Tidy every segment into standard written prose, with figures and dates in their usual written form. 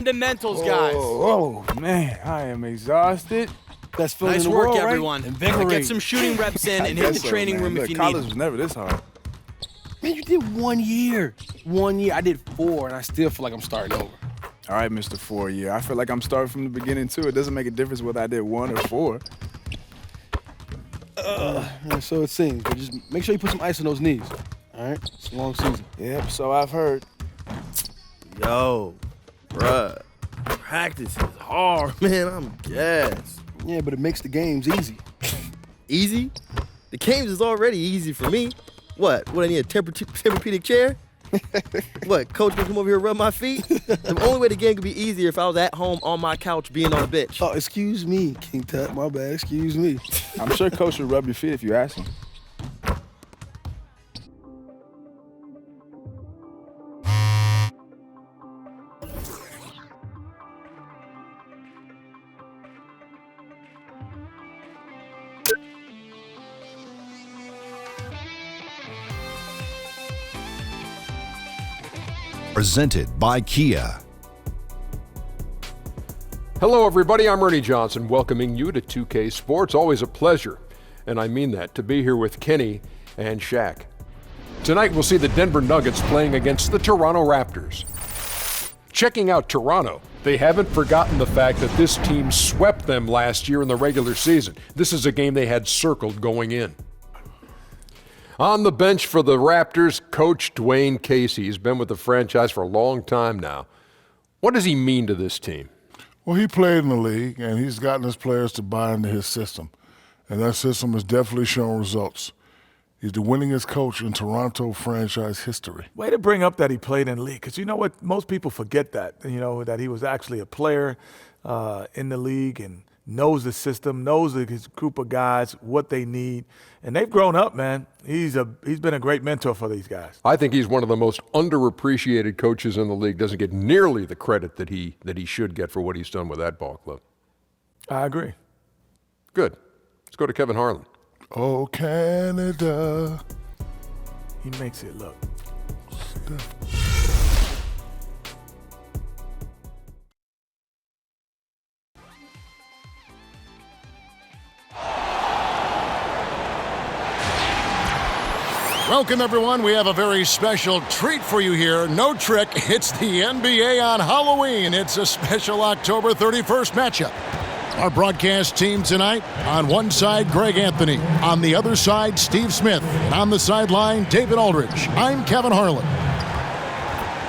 Fundamentals, guys. Oh, man, I am exhausted. Best feeling in the world, everyone. Right? Get some shooting reps in and hit the training room if you need. College was never this hard. Man, you did 1 year. 1 year. I did 4, and I still feel like I'm starting over. All right, Mr. 4 year. I feel like I'm starting from the beginning, too. It doesn't make a difference whether I did 1 or 4. So it seems. But just make sure you put some ice on those knees. All right? It's a long season. Yep, so I've heard. Yo, bruh, practice is hard, man. I'm gassed. Yeah, but it makes the games easy. Easy? The games is already easy for me. What I need, a Tempur-Pedic chair? What, coach gonna come over here and rub my feet? The only way the game could be easier if I was at home on my couch being on a bench. Oh, excuse me, King Tut. My bad. Excuse me. I'm sure Coach would rub your feet if you ask him. Presented by Kia. Hello everybody, I'm Ernie Johnson, welcoming you to 2K Sports. Always a pleasure, and I mean that, to be here with Kenny and Shaq. Tonight we'll see the Denver Nuggets playing against the Toronto Raptors. Checking out Toronto, they haven't forgotten the fact that this team swept them last year in the regular season. This is a game they had circled going in. On the bench for the Raptors, Coach Dwayne Casey. He's been with the franchise for a long time now. What does he mean to this team? Well, he played in the league, and he's gotten his players to buy into his system. And that system has definitely shown results. He's the winningest coach in Toronto franchise history. Way to bring up that he played in the league, because you know what? Most people forget that, that he was actually a player in the league and knows the system, knows his group of guys, what they need. And they've grown up, man. He's been a great mentor for these guys. I think he's one of the most underappreciated coaches in the league. Doesn't get nearly the credit that he should get for what he's done with that ball club. I agree. Good. Let's go to Kevin Harlan. Oh, Canada. He makes it look. Welcome, everyone. We have a very special treat for you here. No trick, it's the NBA on Halloween. It's a special October 31st matchup. Our broadcast team tonight, on one side, Greg Anthony. On the other side, Steve Smith. And on the sideline, David Aldridge. I'm Kevin Harlan.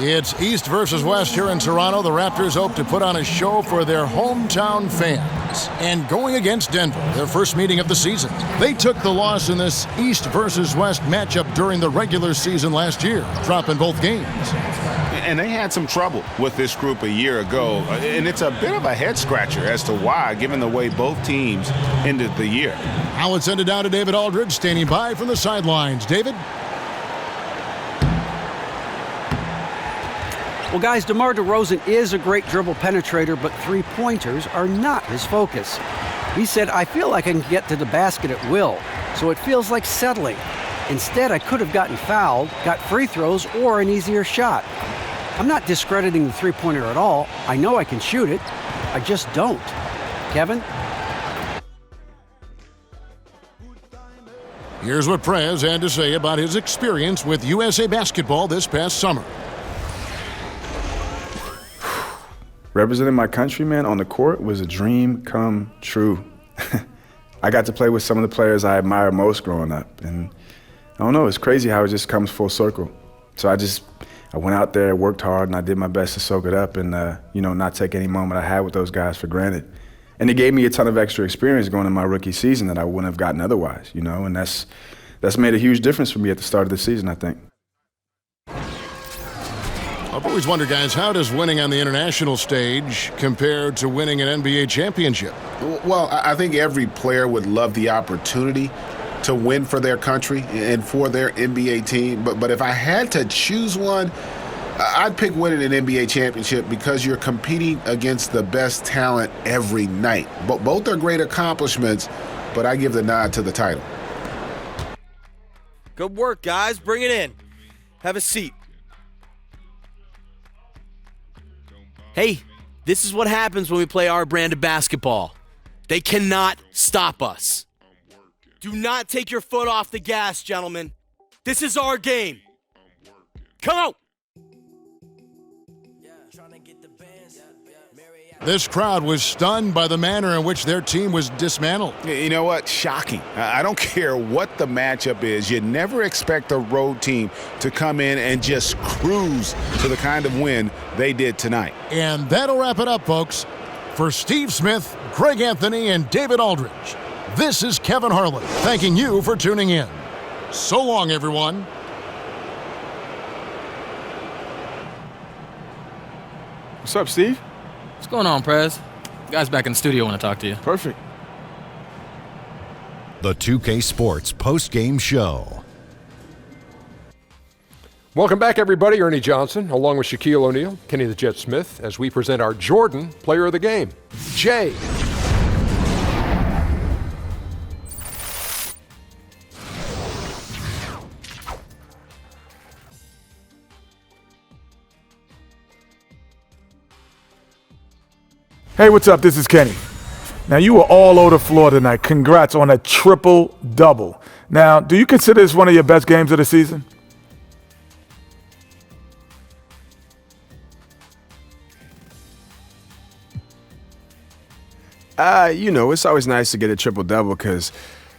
It's East versus West here in Toronto. The Raptors hope to put on a show for their hometown fans. And going against Denver, their first meeting of the season. They took the loss in this East versus West matchup during the regular season last year, dropping both games. And they had some trouble with this group a year ago. And it's a bit of a head-scratcher as to why, given the way both teams ended the year. Now let's send it down to David Aldridge, standing by from the sidelines. David? Well, guys, DeMar DeRozan is a great dribble penetrator, but three-pointers are not his focus. He said, I feel like I can get to the basket at will, so it feels like settling. Instead, I could have gotten fouled, got free throws, or an easier shot. I'm not discrediting the three-pointer at all. I know I can shoot it. I just don't. Kevin? Here's what Prez had to say about his experience with USA Basketball this past summer. Representing my country, man, on the court was a dream come true. I got to play with some of the players I admired most growing up. And I don't know, it's crazy how it just comes full circle. So I went out there, worked hard, and I did my best to soak it up and, not take any moment I had with those guys for granted. And it gave me a ton of extra experience going in my rookie season that I wouldn't have gotten otherwise, and that's that's made a huge difference for me at the start of the season, I think. I've always wondered, guys, how does winning on the international stage compare to winning an NBA championship? Well, I think every player would love the opportunity to win for their country and for their NBA team. But if I had to choose one, I'd pick winning an NBA championship because you're competing against the best talent every night. But both are great accomplishments, but I give the nod to the title. Good work, guys. Bring it in. Have a seat. Hey, this is what happens when we play our brand of basketball. They cannot stop us. Do not take your foot off the gas, gentlemen. This is our game. Come on. This crowd was stunned by the manner in which their team was dismantled. You know what? Shocking. I don't care what the matchup is. You never expect a road team to come in and just cruise to the kind of win they did tonight. And that'll wrap it up, folks. For Steve Smith, Greg Anthony, and David Aldridge, this is Kevin Harlan thanking you for tuning in. So long, everyone. What's up, Steve? What's going on, Prez? Guys back in the studio want to talk to you. Perfect. The 2K Sports post-game show. Welcome back, everybody. Ernie Johnson, along with Shaquille O'Neal, Kenny the Jet Smith, as we present our Jordan Player of the Game, Jay. Hey, what's up? This is Kenny. Now, you were all over the floor tonight. Congrats on a triple-double. Now, do you consider this one of your best games of the season? It's always nice to get a triple-double because,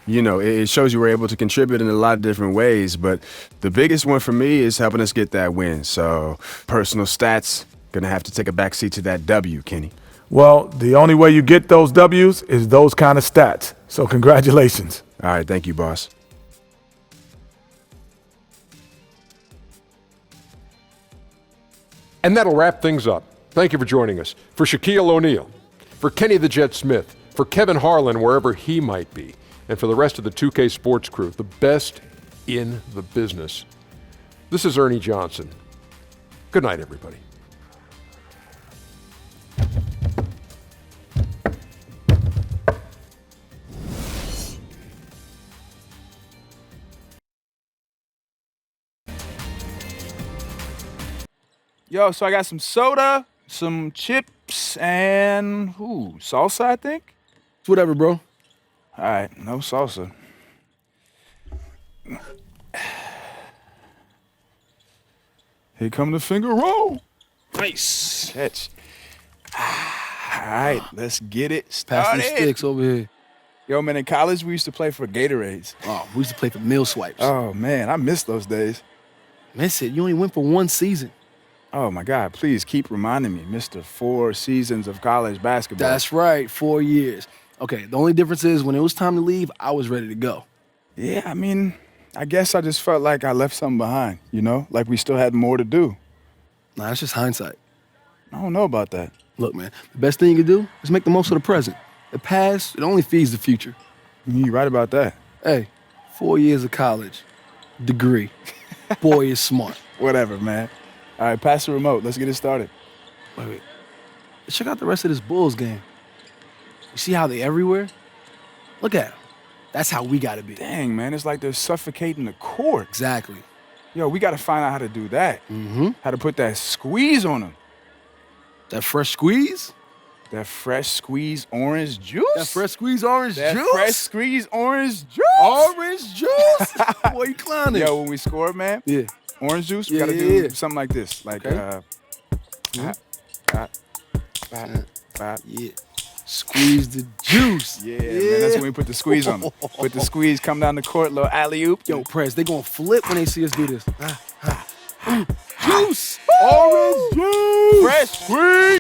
it shows you were able to contribute in a lot of different ways. But the biggest one for me is helping us get that win. So, personal stats, going to have to take a backseat to that W, Kenny. Well, the only way you get those W's is those kind of stats. So congratulations. All right, thank you, boss. And that'll wrap things up. Thank you for joining us. For Shaquille O'Neal, for Kenny the Jet Smith, for Kevin Harlan, wherever he might be, and for the rest of the 2K Sports crew, the best in the business. This is Ernie Johnson. Good night, everybody. Yo, so I got some soda, some chips, and salsa, I think? It's whatever, bro. All right, no salsa. Here come the finger roll. Nice catch. All right, let's get it started. Pass the sticks over here. Yo, man, in college, we used to play for Gatorades. Oh, we used to play for meal swipes. Oh, man, I miss those days. Miss it. You only went for one season. Oh, my God, please keep reminding me, Mr. 4 seasons of college basketball. That's right, 4 years. Okay, the only difference is when it was time to leave, I was ready to go. Yeah, I mean, I guess I just felt like I left something behind, like we still had more to do. Nah, that's just hindsight. I don't know about that. Look, man, the best thing you can do is make the most of the present. The past, it only feeds the future. You're right about that. Hey, 4 years of college, degree. Boy is smart. Whatever, man. All right, pass the remote. Let's get it started. Wait. Check out the rest of this Bulls game. You see how they everywhere? Look at them. That's how we got to be. Dang, man, it's like they're suffocating the court. Exactly. Yo, we got to find out how to do that. Mm-hmm. How to put that squeeze on them. That fresh squeeze? That fresh squeeze orange juice? That fresh squeeze orange that juice? Fresh squeeze orange juice? Orange juice? Boy, you clowning. Yo, when we score, man, yeah. Orange juice, we got to do something like this. Like, okay. Yeah. Squeeze the juice. Yeah, man, that's when we put the squeeze on them. Put the squeeze, come down the court, little alley-oop. Yo, Prez, they gonna flip when they see us do this. Juice! Orange juice! Fresh squeeze!